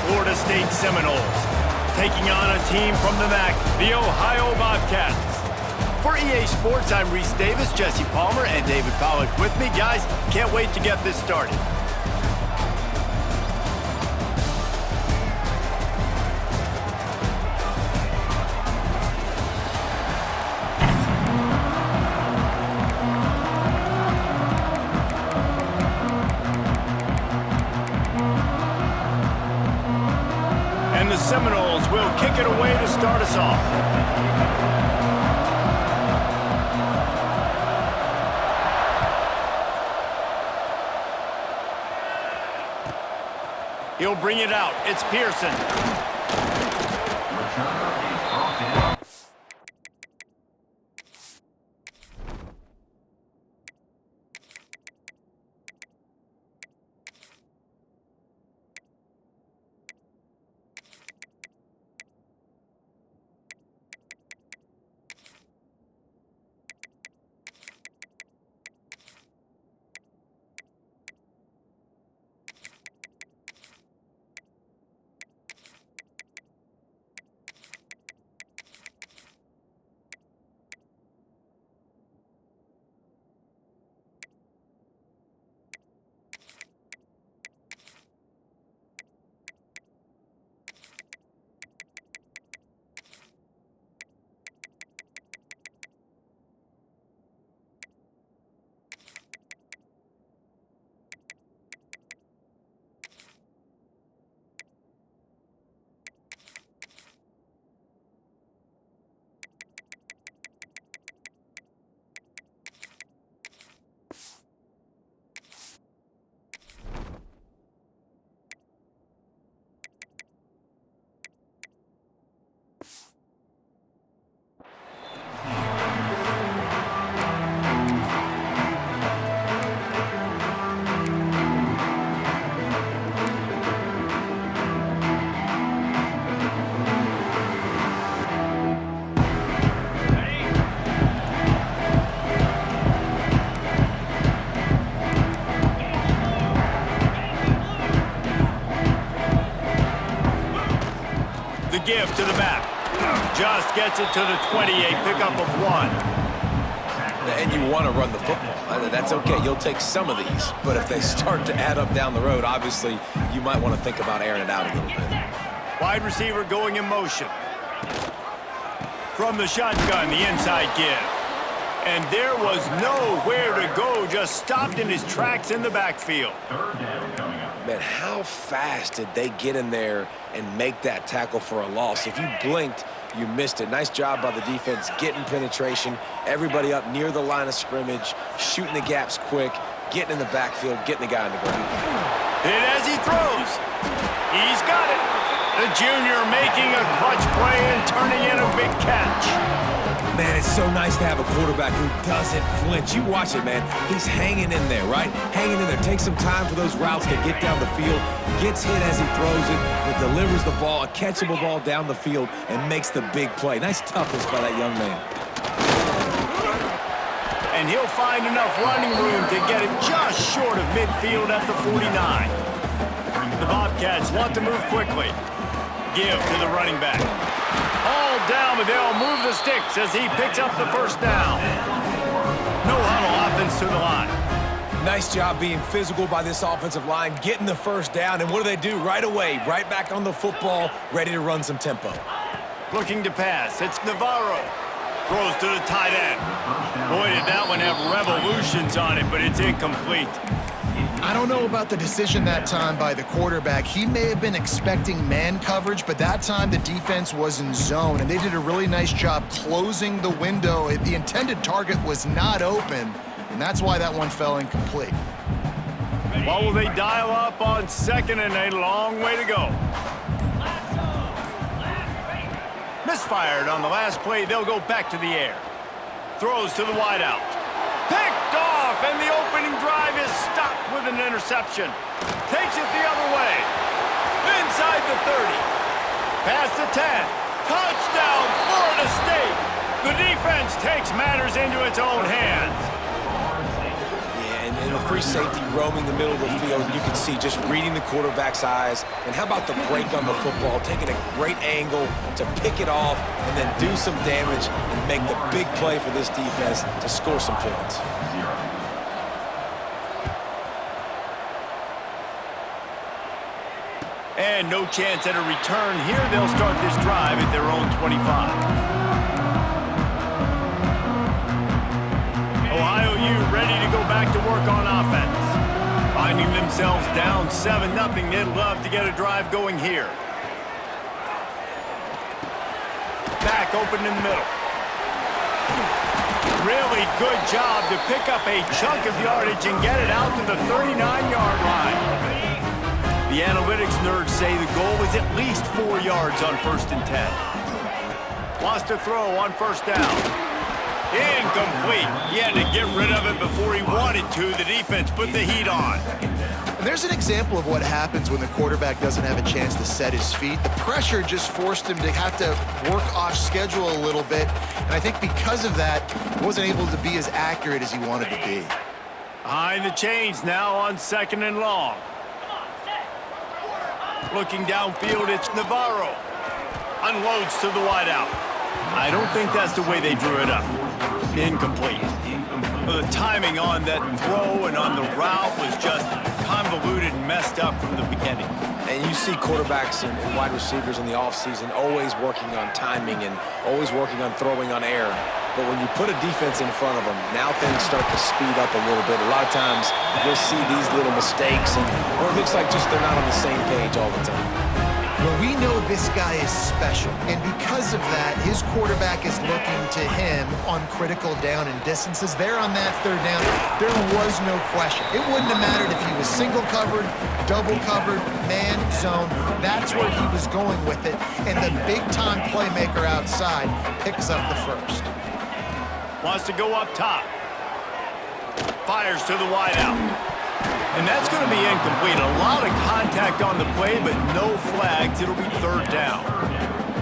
Florida State Seminoles, taking on a team from the MAC, the Ohio Bobcats. For EA Sports, I'm Reese Davis, Jesse Palmer, and David Pollack with me. Guys, can't wait to get this started. And the Seminoles will kick it away to start us off. He'll bring it out. It's Pearson. Give to the back. Just gets it to the 28, pickup of 1. And you want to run the football. That's okay. You'll take some of these. But if they start to add up down the road, obviously, you might want to think about airing it out a little bit. Wide receiver going in motion. From the shotgun, the inside give. And there was nowhere to go, just stopped in his tracks in the backfield. Man, how fast did they get in there and make that tackle for a loss? If you blinked, you missed it. Nice job by the defense getting penetration, everybody up near the line of scrimmage, shooting the gaps quick, getting in the backfield, getting the guy on the ground. Hit as he throws. He's got it. The junior making a clutch play and turning in a big catch. Man, it's so nice to have a quarterback who doesn't flinch. You watch it, man. He's hanging in there, right? Hanging in there. Takes some time for those routes to get down the field. Gets hit as he throws it, but delivers the ball, a catchable ball down the field, and makes the big play. Nice toughness by that young man. And he'll find enough running room to get it just short of midfield at the 49. The Bobcats want to move quickly. Give to the running back. All down, but they'll move the sticks as he picks up the first down. No huddle offense to the line. Nice job being physical by this offensive line, getting the first down, and what do? Right away, right back on the football, ready to run some tempo. Looking to pass, it's Navarro. Throws to the tight end. Boy, did that one have revolutions on it, but it's incomplete. I don't know about the decision that time by the quarterback. He may have been expecting man coverage, but that time the defense was in zone, and they did a really nice job closing the window. The intended target was not open, and that's why that one fell incomplete. What will they dial up on 2nd and a long way to go? Misfired on the last play. They'll go back to the air. Throws to the wideout. Picked off, and the opening drive is stopped with an interception. Takes it the other way. Inside the 30. Past the 10. Touchdown, Florida State. The defense takes matters into its own hands. Yeah, and the free safety roaming the middle of the field. You can see just reading the quarterback's eyes. And how about the break on the football, taking a great angle to pick it off and then do some damage and make the big play for this defense to score some points. And no chance at a return here. They'll start this drive at their own 25. Ohio U ready to go back to work on offense. Finding themselves down 7-0. They'd love to get a drive going here. Back open in the middle. Really good job to pick up a chunk of yardage and get it out to the 39-yard line. The analytics nerds say the goal is at least 4 yards on 1st and 10. Wants to throw on 1st down. Incomplete. He had to get rid of it before he wanted to. The defense put the heat on. And there's an example of what happens when the quarterback doesn't have a chance to set his feet. The pressure just forced him to have to work off schedule a little bit. And I think because of that, he wasn't able to be as accurate as he wanted to be. Behind the chains now on 2nd and long. Looking downfield, it's Navarro. Unloads to the wideout. I don't think that's the way they drew it up. Incomplete. The timing on that throw and on the route was just convoluted and messed up from the beginning. And you see quarterbacks and wide receivers in the offseason always working on timing and always working on throwing on air. But when you put a defense in front of them, now things start to speed up a little bit. A lot of times you'll see these little mistakes, or it looks like just they're not on the same page all the time. Well, we know this guy is special, and because of that, his quarterback is looking to him on critical down and distances. There on that 3rd down, there was no question. It wouldn't have mattered if he was single covered, double covered, man, zone. That's where he was going with it, and the big-time playmaker outside picks up the 1st. Wants to go up top. Fires to the wideout. And that's going to be incomplete. A lot of contact on the play, but no flags. It'll be 3rd down.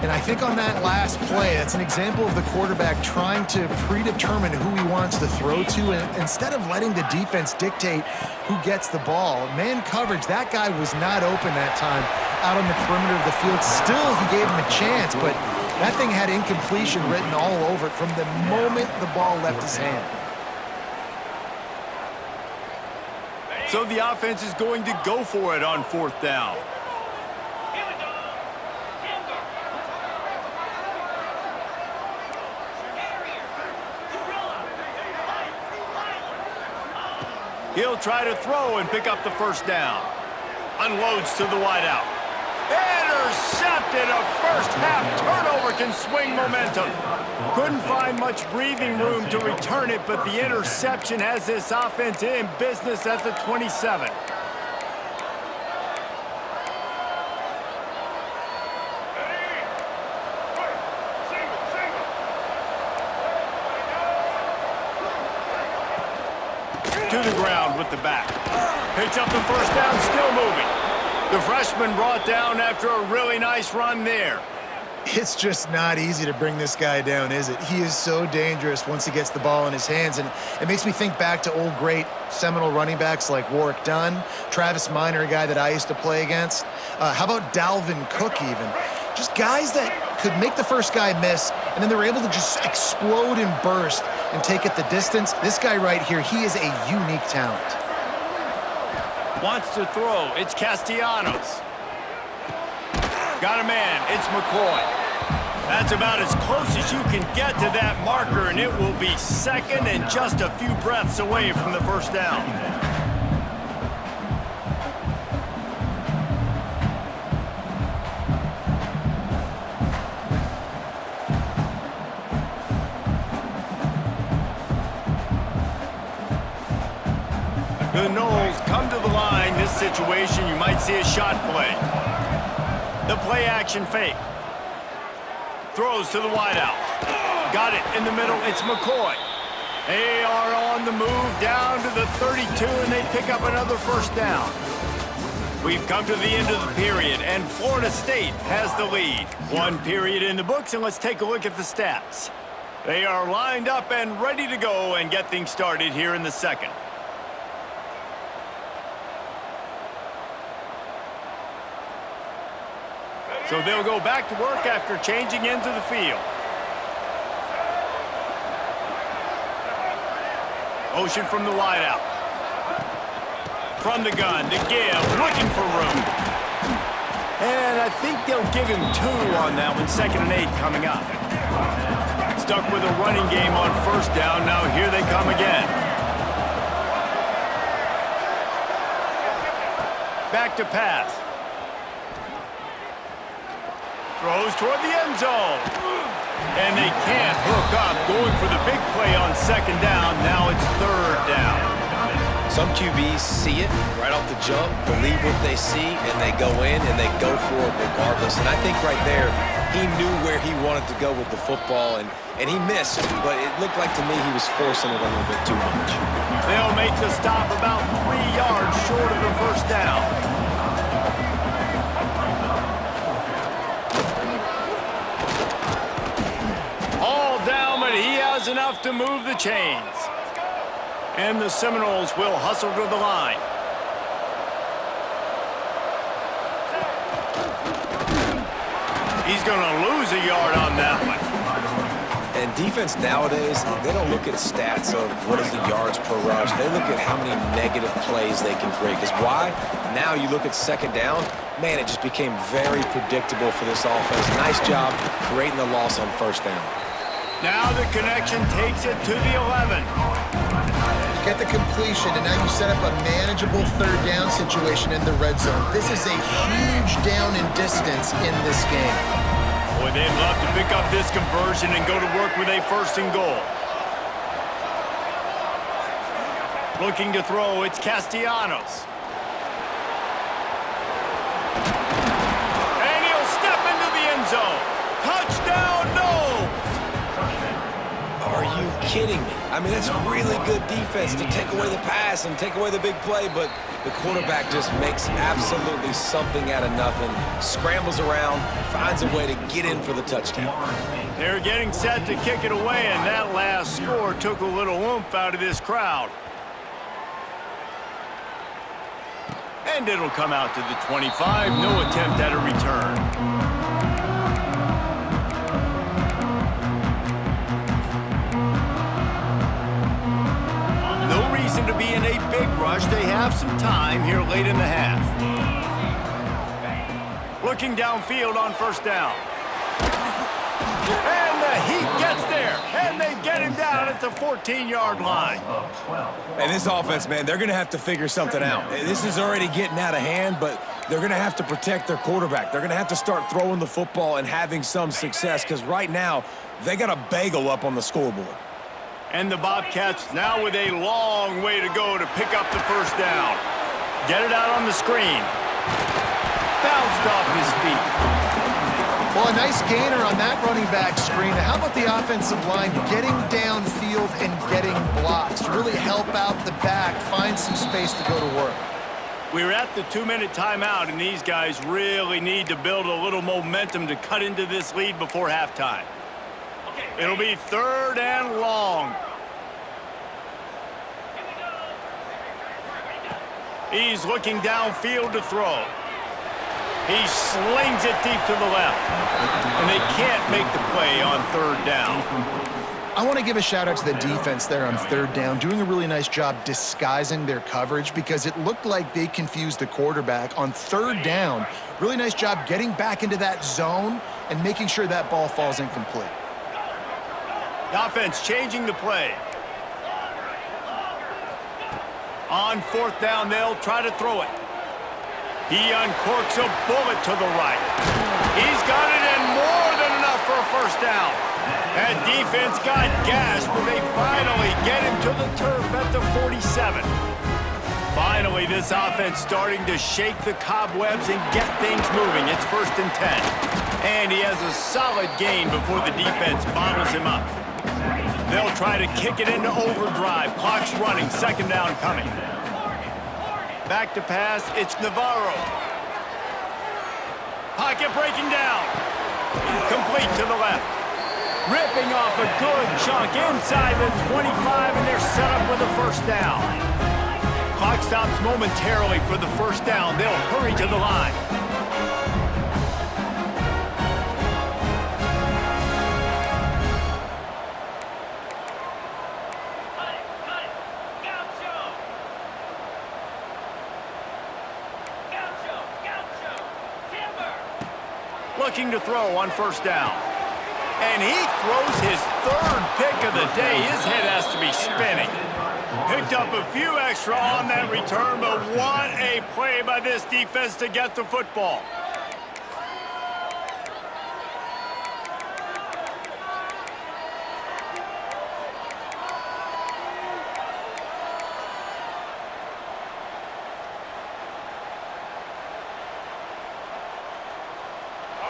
And I think on that last play, that's an example of the quarterback trying to predetermine who he wants to throw to, and instead of letting the defense dictate who gets the ball. Man coverage, that guy was not open that time out on the perimeter of the field. Still, he gave him a chance, but that thing had incompletion written all over it from the moment the ball left his hand. So the offense is going to go for it on 4th down. He'll try to throw and pick up the 1st down. Unloads to the wideout. Intercepted. A first-half turnover can swing momentum. Couldn't find much breathing room to return it, but the interception has this offense in business at the 27. To the ground with the back. Picks up the 1st down, still moving. The freshman brought down after a really nice run there. It's just not easy to bring this guy down, is it? He is so dangerous once he gets the ball in his hands, and it makes me think back to old great Seminole running backs like Warwick Dunn, Travis Minor, a guy that I used to play against. How about Dalvin Cook even? Just guys that could make the first guy miss, and then they were able to just explode and burst and take it the distance. This guy right here, he is a unique talent. Wants to throw. It's Castellanos. Got a man. It's McCoy. That's about as close as you can get to that marker, and it will be 2nd and just a few breaths away from the 1st down. The Noles come to the line. This situation, you might see a shot play. The play action fake. Throws to the wideout. Got it in the middle. It's McCoy. They are on the move down to the 32, and they pick up another 1st down. We've come to the end of the period, and Florida State has the lead. 1 period in the books, and let's take a look at the stats. They are lined up and ready to go and get things started here in the 2nd. So they'll go back to work after changing into the field. Motion from the wideout. From the gun to give, looking for room. And I think they'll give him 2 on that one. 2nd and 8 coming up. Stuck with a running game on 1st down. Now here they come again. Back to pass. Throws toward the end zone. And they can't hook up. Going for the big play on 2nd down. Now it's 3rd down. Some QBs see it right off the jump, believe what they see, and they go in and they go for it regardless. And I think right there, he knew where he wanted to go with the football, and he missed, but it looked like to me he was forcing it a little bit too much. They'll make the stop about 3 yards short of the 1st down. All down, but he has enough to move the chains. And the Seminoles will hustle to the line. He's going to lose a yard on that one. And defense nowadays, they don't look at stats of what is the yards per rush. They look at how many negative plays they can create. Because why? Now you look at 2nd down, man, it just became very predictable for this offense. Nice job creating the loss on 1st down. Now the connection takes it to the 11. Get the completion, and now you set up a manageable 3rd down situation in the red zone. This is a huge down in distance in this game. Boy, they'd love to pick up this conversion and go to work with a 1st and goal. Looking to throw, it's Castellanos. And he'll step into the end zone. Touchdown, no! Are you kidding me? I mean, that's really good defense to take away the pass and take away the big play, but the quarterback just makes absolutely something out of nothing, scrambles around, finds a way to get in for the touchdown. They're getting set to kick it away, and that last score took a little oomph out of this crowd. And it'll come out to the 25. No attempt at a return. To be in a big rush. They have some time here late in the half. Looking downfield on 1st down. And the Heat gets there. And they get him down at the 14-yard line. And this offense, man, they're going to have to figure something out. This is already getting out of hand, but they're going to have to protect their quarterback. They're going to have to start throwing the football and having some success, because right now, they got a bagel up on the scoreboard. And the Bobcats now with a long way to go to pick up the 1st down. Get it out on the screen. Bounced off his feet. Well, a nice gainer on that running back screen. How about the offensive line getting downfield and getting blocks to really help out the back, find some space to go to work? We're at the 2-minute timeout, and these guys really need to build a little momentum to cut into this lead before halftime. It'll be 3rd and long. He's looking downfield to throw. He slings it deep to the left. And they can't make the play on 3rd down. I want to give a shout out to the defense there on 3rd down, doing a really nice job disguising their coverage, because it looked like they confused the quarterback on 3rd down. Really nice job getting back into that zone and making sure that ball falls incomplete. The offense changing the play. On 4th down, they'll try to throw it. He uncorks a bullet to the right. He's got it in, more than enough for a 1st down. That defense got gashed, but they finally get him to the turf at the 47. Finally, this offense starting to shake the cobwebs and get things moving. It's 1st and 10. And he has a solid gain before the defense bottles him up. They'll try to kick it into overdrive. Clock's running. 2nd down coming. Back to pass. It's Navarro. Pocket breaking down. Complete to the left. Ripping off a good chunk inside the 25, and they're set up with a 1st down. Clock stops momentarily for the 1st down. They'll hurry to the line. looking to throw on first down. And he throws his third pick of the day. His head has to be spinning. Picked up a few extra on that return, but what a play by this defense to get the football.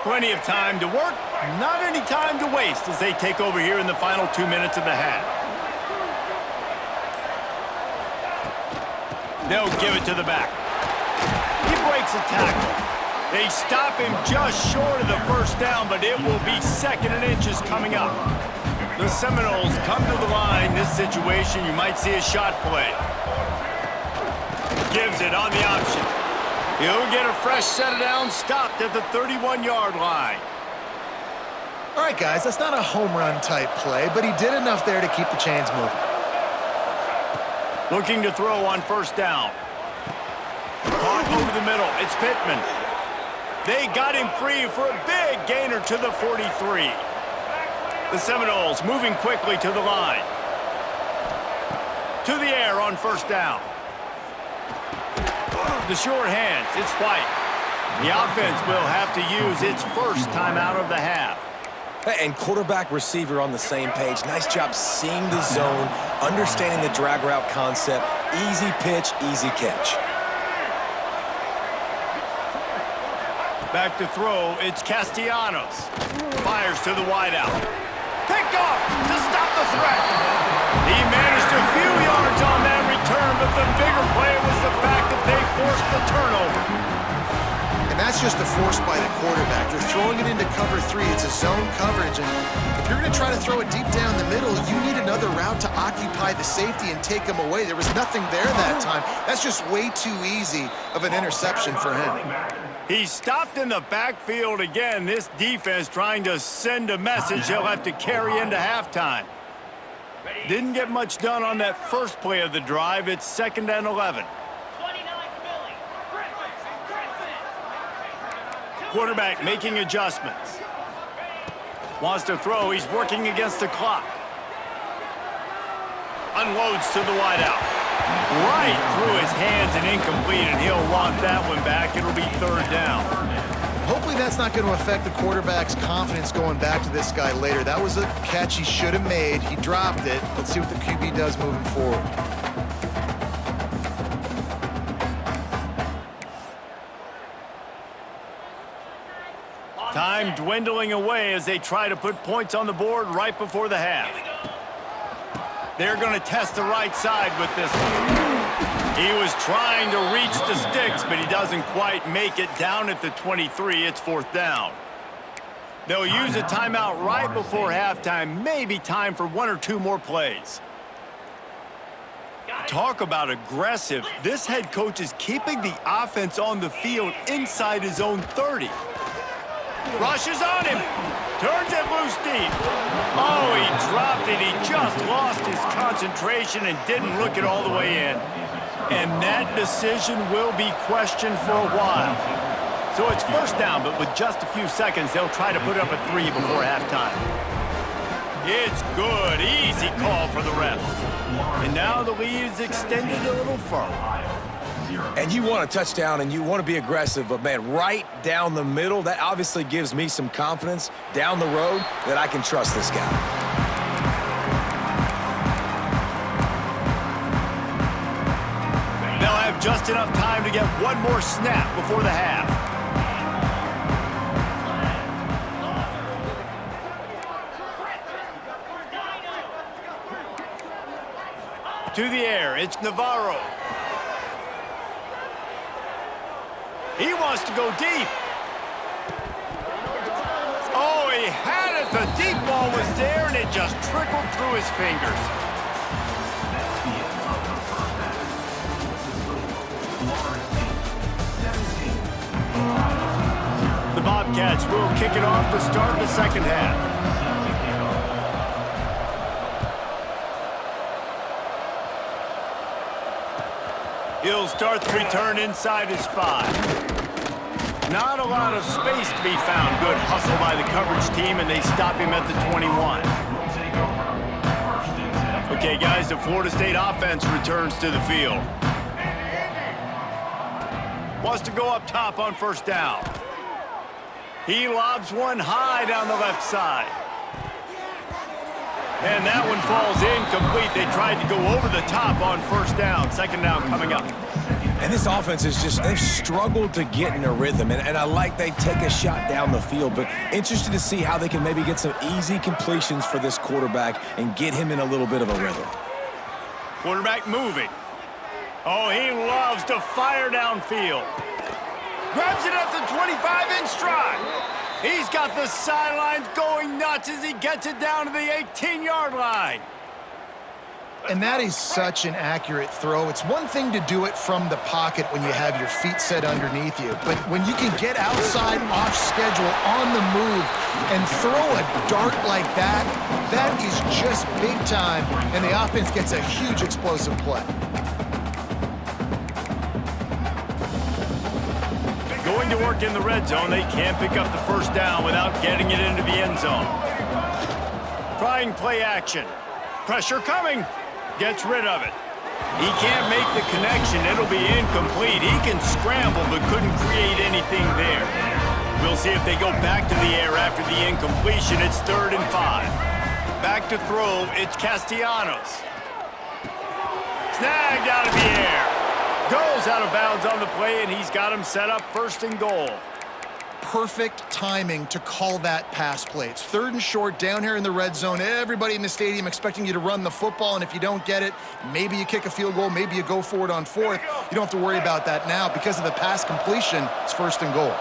Plenty of time to work, not any time to waste as they take over here in the final 2 minutes of the half. They'll give it to the back. He breaks a tackle. They stop him just short of the first down, but it will be 2nd and inches coming up. The Seminoles come to the line. This situation, you might see a shot play. Gives it on the option. He'll get a fresh set of downs, stopped at the 31-yard line. All right, guys, that's not a home run type play, but he did enough there to keep the chains moving. Looking to throw on first down. Caught over the middle. It's Pittman. They got him free for a big gainer to the 43. The Seminoles moving quickly to the line. To the air on first down. The short hands, it's White. The offense will have to use its first time out of the half. And quarterback receiver on the same page. Nice job seeing the zone, understanding the drag route concept. Easy pitch, easy catch. Back to throw, it's Castellanos. Fires to the wideout. Picked off to stop the threat. He managed a few yards on that return, but the bigger play was the fact that they forced the turnover. And that's just a force by the quarterback. They're throwing it into cover 3. It's a zone coverage, and if you're going to try to throw it deep down the middle, you need another route to occupy the safety and take him away. There was nothing there that time. That's just way too easy of an interception for him. He stopped in the backfield again. This defense trying to send a message they'll have to carry into halftime. Didn't get much done on that first play of the drive. It's 2nd and 11. Quarterback making adjustments. Wants to throw. He's working against the clock. Unloads to the wideout. Right through his hands and incomplete, and he'll want that one back. It'll be 3rd down. Hopefully that's not going to affect the quarterback's confidence going back to this guy later. That was a catch he should have made. He dropped it. Let's see what the QB does moving forward. Time dwindling away as they try to put points on the board right before the half. They're going to test the right side with this one. He was trying to reach the sticks, but he doesn't quite make it down at the 23. It's 4th down. They'll use a timeout right before halftime. Maybe time for 1 or 2 more plays. Talk about aggressive. This head coach is keeping the offense on the field inside his own 30. Rushes on him. Turns it loose deep. Oh, he dropped it. He just lost his concentration and didn't look it all the way in. And that decision will be questioned for a while. So it's first down, but with just a few seconds, they'll try to put up a 3 before halftime. It's good. Easy call for the refs. And now the lead is extended a little further. And you want a touchdown and you want to be aggressive, but man, right down the middle, that obviously gives me some confidence down the road that I can trust this guy. They'll have just enough time to get one more snap before the half. To the air, it's Navarro. He wants to go deep. Oh, he had it. The deep ball was there, and it just trickled through his fingers. The Bobcats will kick it off to start the second half. He'll start the return inside his 5. Not a lot of space to be found. Good hustle by the coverage team, and they stop him at the 21. Okay, guys, the Florida State offense returns to the field. Wants to go up top on first down. He lobs one high down the left side. And that one falls incomplete. They tried to go over the top on first down. Second down coming up. And this offense is just, they've struggled to get in a rhythm. And I like they take a shot down the field, but interested to see how they can maybe get some easy completions for this quarterback and get him in a little bit of a rhythm. Quarterback moving. Oh, he loves to fire downfield. Grabs it at the 25 in stride. He's got the sidelines going nuts as he gets it down to the 18-yard line. And that is such an accurate throw. It's one thing to do it from the pocket when you have your feet set underneath you, but when you can get outside, off schedule, on the move, and throw a dart like that, that is just big time, and the offense gets a huge explosive play. Going to work in the red zone, they can't pick up the first down without getting it into the end zone. Trying play action. Pressure coming. Gets rid of it. He can't make the connection. It'll be incomplete. He can scramble but couldn't create anything there. We'll see if they go back to the air after the incompletion. It's 3rd and 5. Back to throw. It's Castellanos. Snagged out of the air. Goes out of bounds on the play, and he's got him set up 1st and goal. Perfect timing to call that pass play. It's 3rd and short down here in the red zone. Everybody in the stadium expecting you to run the football, and if you don't get it, maybe you kick a field goal, maybe you go for it on 4th. You don't have to worry about that now. Because of the pass completion, it's 1st and goal.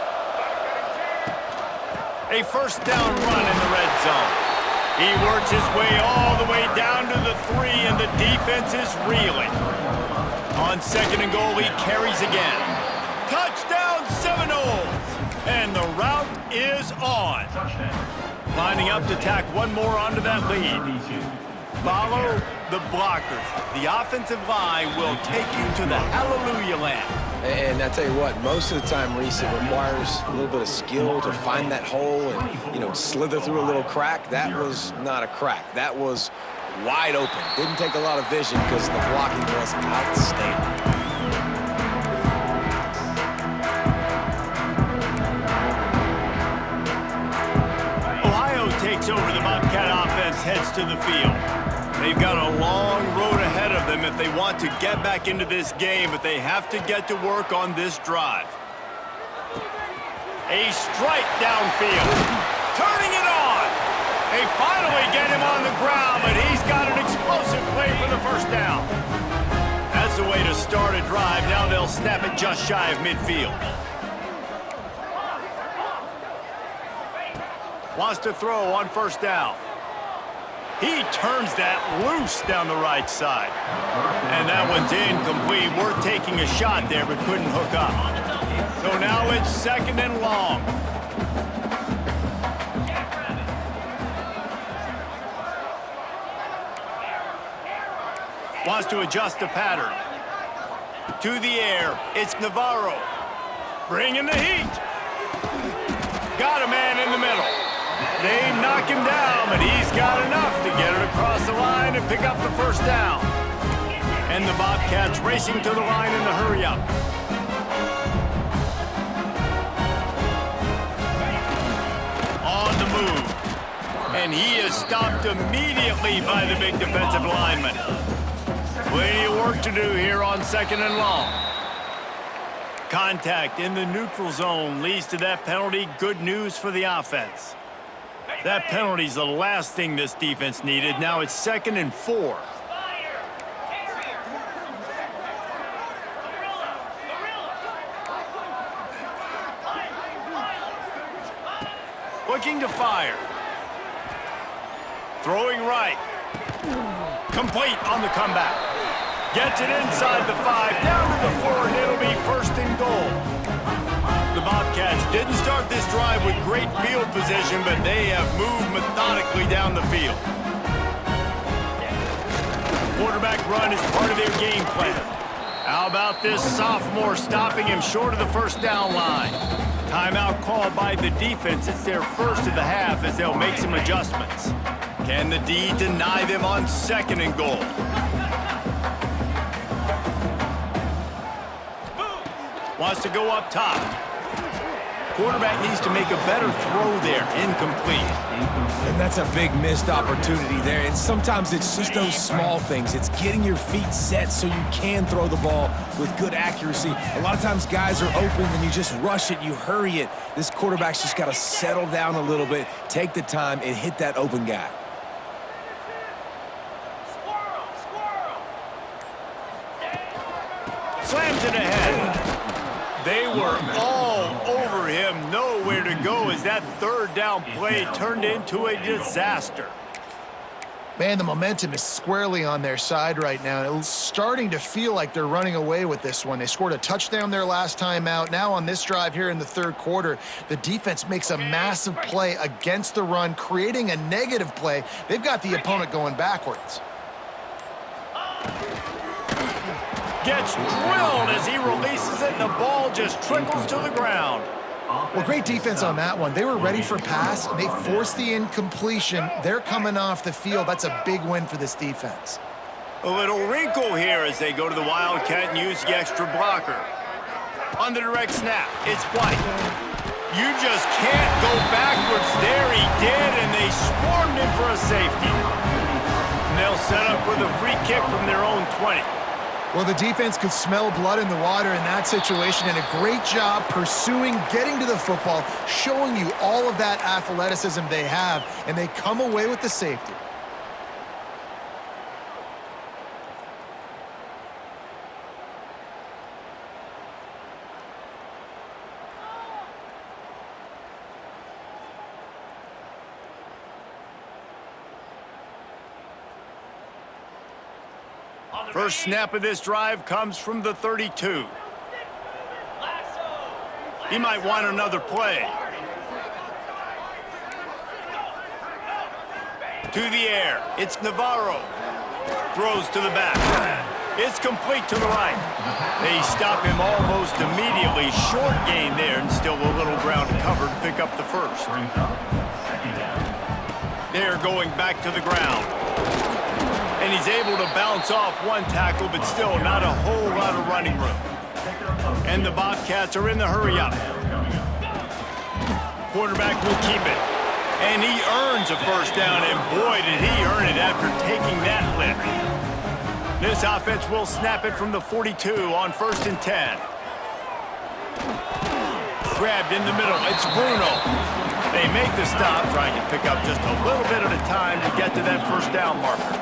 A first down run in the red zone. He works his way all the way down to the 3, and the defense is reeling. On 2nd and goal, he carries again. Touchdown Seminoles! And the route is on. Lining up to tack one more onto that lead. Follow the blockers. The offensive line will take you to the hallelujah land. And I tell you what, most of the time, Reese, it requires a little bit of skill to find that hole and, slither through a little crack. That was not a crack. That was wide open. Didn't take a lot of vision because the blocking was outstanding. Ohio takes over. The Bobcat offense heads to the field. They've got a long road ahead of them if they want to get back into this game, but they have to get to work on this drive. A strike downfield. Turning it on. They finally get him on the ground, but he's got an explosive play for the first down. That's the way to start a drive. Now they'll snap it just shy of midfield. Wants to throw on first down. He turns that loose down the right side. And that one's incomplete. Worth taking a shot there, but couldn't hook up. So now it's 2nd and long. Wants to adjust the pattern. To the air, it's Navarro. Bringing the heat. Got a man in the middle. They knock him down, but he's got enough to get it across the line and pick up the first down. And the Bobcats racing to the line in the hurry-up. On the move. And he is stopped immediately by the big defensive lineman. Plenty of work to do here on 2nd and long. Contact in the neutral zone leads to that penalty. Good news for the offense. That penalty's the last thing this defense needed. Now it's 2nd and 4. Looking to fire. Throwing right. Complete on the comeback. Gets it inside the 5, down to the 4, and it'll be 1st and goal. The Bobcats didn't start this drive with great field position, but they have moved methodically down the field. Quarterback run is part of their game plan. How about this sophomore stopping him short of the first down line? Timeout called by the defense. It's their first of the half as they'll make some adjustments. Can the D deny them on 2nd and goal? Wants to go up top. Quarterback needs to make a better throw there. Incomplete. And that's a big missed opportunity there. And sometimes it's just those small things. It's getting your feet set so you can throw the ball with good accuracy. A lot of times guys are open and you just rush it, you hurry it. This quarterback's just got to settle down a little bit, take the time, and hit that open guy. Slams it ahead. They were all over him, nowhere to go as that 3rd down play turned into a disaster. Man, the momentum is squarely on their side right now. It's starting to feel like they're running away with this one. They scored a touchdown their last time out. Now on this drive here in the 3rd quarter, the defense makes a massive play against the run, creating a negative play. They've got the opponent going backwards. Gets drilled as he releases it, and the ball just trickles to the ground. Well, great defense on that one. They were ready for pass. They forced the incompletion. They're coming off the field. That's a big win for this defense. A little wrinkle here as they go to the Wildcat and use the extra blocker. On the direct snap, it's White. You just can't go backwards there. He did, and they swarmed him for a safety. And they'll set up with a free kick from their own 20. Well, the defense could smell blood in the water in that situation, and a great job pursuing, getting to the football, showing you all of that athleticism they have, and they come away with the safety. First snap of this drive comes from the 32. He might want another play. To the air, it's Navarro. Throws to the back. It's complete to the right. They stop him almost immediately. Short gain there, and still a little ground to cover to pick up the first. They're going back to the ground. And he's able to bounce off one tackle, but still not a whole lot of running room. And the Bobcats are in the hurry-up. Quarterback will keep it. And he earns a first down, and boy, did he earn it after taking that lick. This offense will snap it from the 42 on 1st and 10. Grabbed in the middle, it's Bruno. They make the stop, trying to pick up just a little bit at a time to get to that first down marker.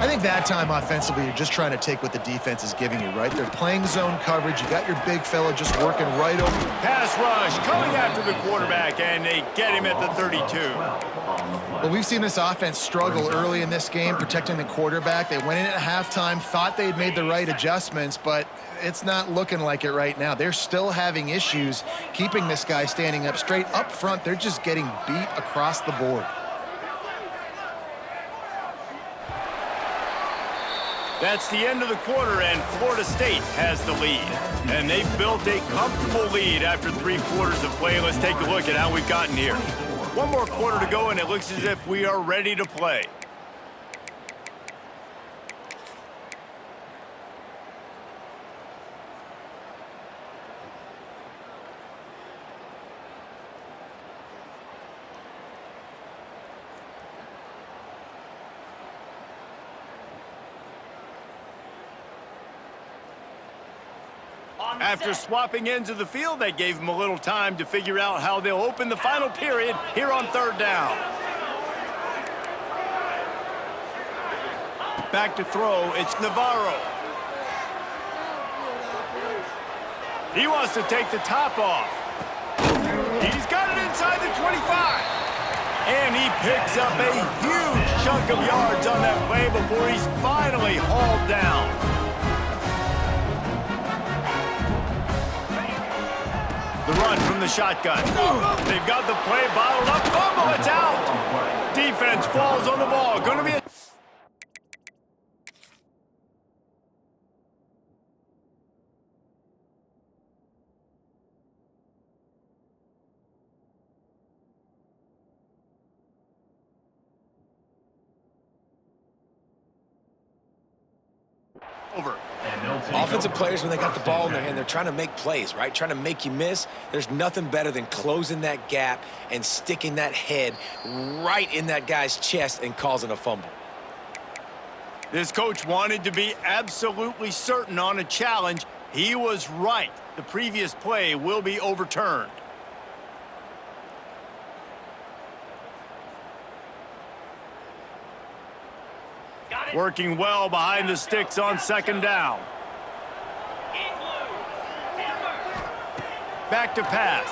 I think that time offensively, you're just trying to take what the defense is giving you, right? They're playing zone coverage. You got your big fella just working right over. Pass rush coming after the quarterback, and they get him at the 32. Well, we've seen this offense struggle early in this game, protecting the quarterback. They went in at halftime, thought they'd made the right adjustments, but it's not looking like it right now. They're still having issues keeping this guy standing up straight. Up front, they're just getting beat across the board. That's the end of the quarter, and Florida State has the lead. And they've built a comfortable lead after 3 quarters of play. Let's take a look at how we've gotten here. One more quarter to go, and it looks as if we are ready to play. After swapping ends of the field, they gave them a little time to figure out how they'll open the final period here on 3rd down. Back to throw, it's Navarro. He wants to take the top off. He's got it inside the 25. And he picks up a huge chunk of yards on that play before he's finally hauled down. The run from the shotgun. They've got the play bottled up. Fumble, it's out. Defense falls on the ball. Going to be a... over. Offensive players, when they got the ball in their hand, they're trying to make plays, right? Trying to make you miss. There's nothing better than closing that gap and sticking that head right in that guy's chest and causing a fumble. This coach wanted to be absolutely certain on a challenge. He was right. The previous play will be overturned. Working well behind the sticks on second down. Back to pass.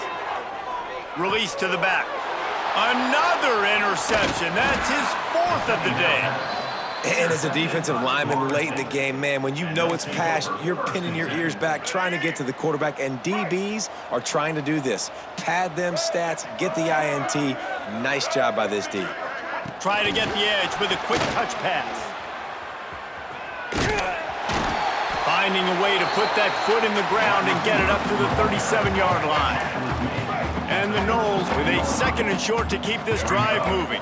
Release to the back. Another interception. That's his fourth of the day. And as a defensive lineman late in the game, man, when you know it's past, you're pinning your ears back, trying to get to the quarterback, and DBs are trying to do this. Pad them stats, get the INT. Nice job by this D. Try to get the edge with a quick touch pass. Finding a way to put that foot in the ground and get it up to the 37-yard line. And the Noles with a second and short to keep this drive moving.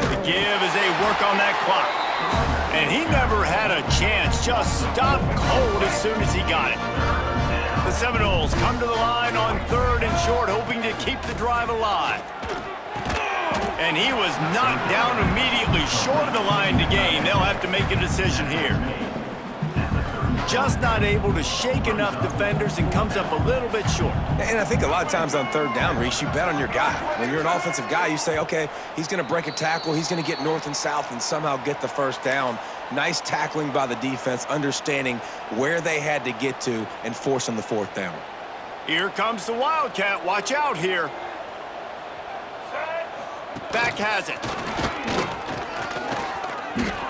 The give as they work on that clock. And he never had a chance, just stopped cold as soon as he got it. The Seminoles come to the line on third and short, hoping to keep the drive alive. And he was knocked down immediately short of the line to gain. They'll have to make a decision here. Just not able to shake enough defenders and comes up a little bit short. And I think a lot of times on third down, Reese, you bet on your guy. When you're an offensive guy, you say, okay, he's going to break a tackle, he's going to get north and south and somehow get the first down. Nice tackling by the defense, understanding where they had to get to and forcing the fourth down. Here comes the Wildcat. Watch out here. Back has it.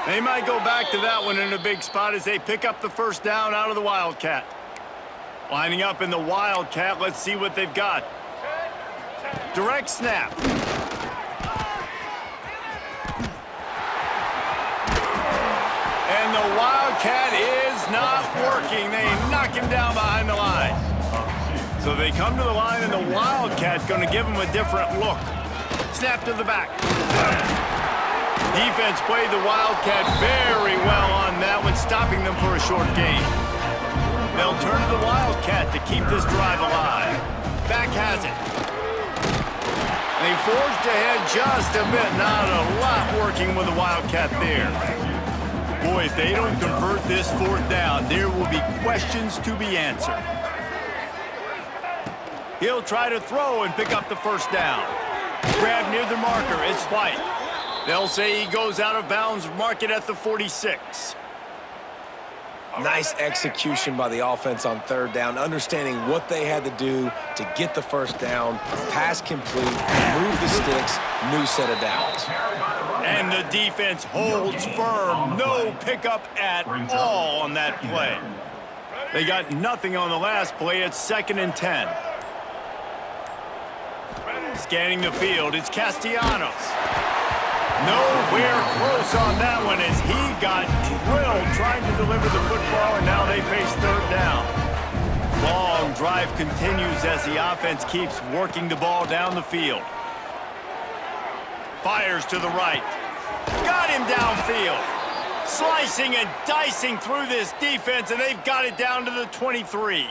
They might go back to that one in a big spot as they pick up the first down out of the Wildcat. Lining up in the Wildcat, let's see what they've got. Direct snap. And the Wildcat is not working. They knock him down behind the line. So they come to the line, and the Wildcat going to give him a different look. Snap to the back. Defense played the Wildcat very well on that one, stopping them for a short gain. They'll turn to the Wildcat to keep this drive alive. Back has it. They forged ahead just a bit. Not a lot working with the Wildcat there. Boy, if they don't convert this fourth down, there will be questions to be answered. He'll try to throw and pick up the first down. Grab near the marker, it's White. They'll say he goes out of bounds, mark it at the 46. Nice execution by the offense on third down, understanding what they had to do to get the first down, pass complete, move the sticks, new set of downs. And the defense holds firm, no pickup at all on that play. They got nothing on the last play, it's 2nd and 10. Scanning the field, it's Castellanos. Nowhere close on that one as he got drilled trying to deliver the football, and now they face third down. Long drive continues as the offense keeps working the ball down the field. Fires to the right. Got him downfield. Slicing and dicing through this defense, and they've got it down to the 23.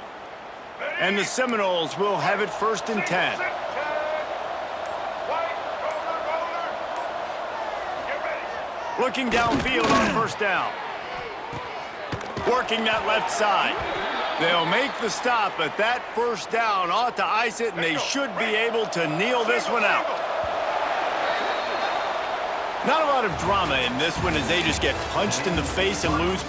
And the Seminoles will have it 1st and 10. Looking downfield on first down. Working that left side. They'll make the stop, but that first down ought to ice it, and they should be able to kneel this one out. Not a lot of drama in this one as they just get punched in the face and lose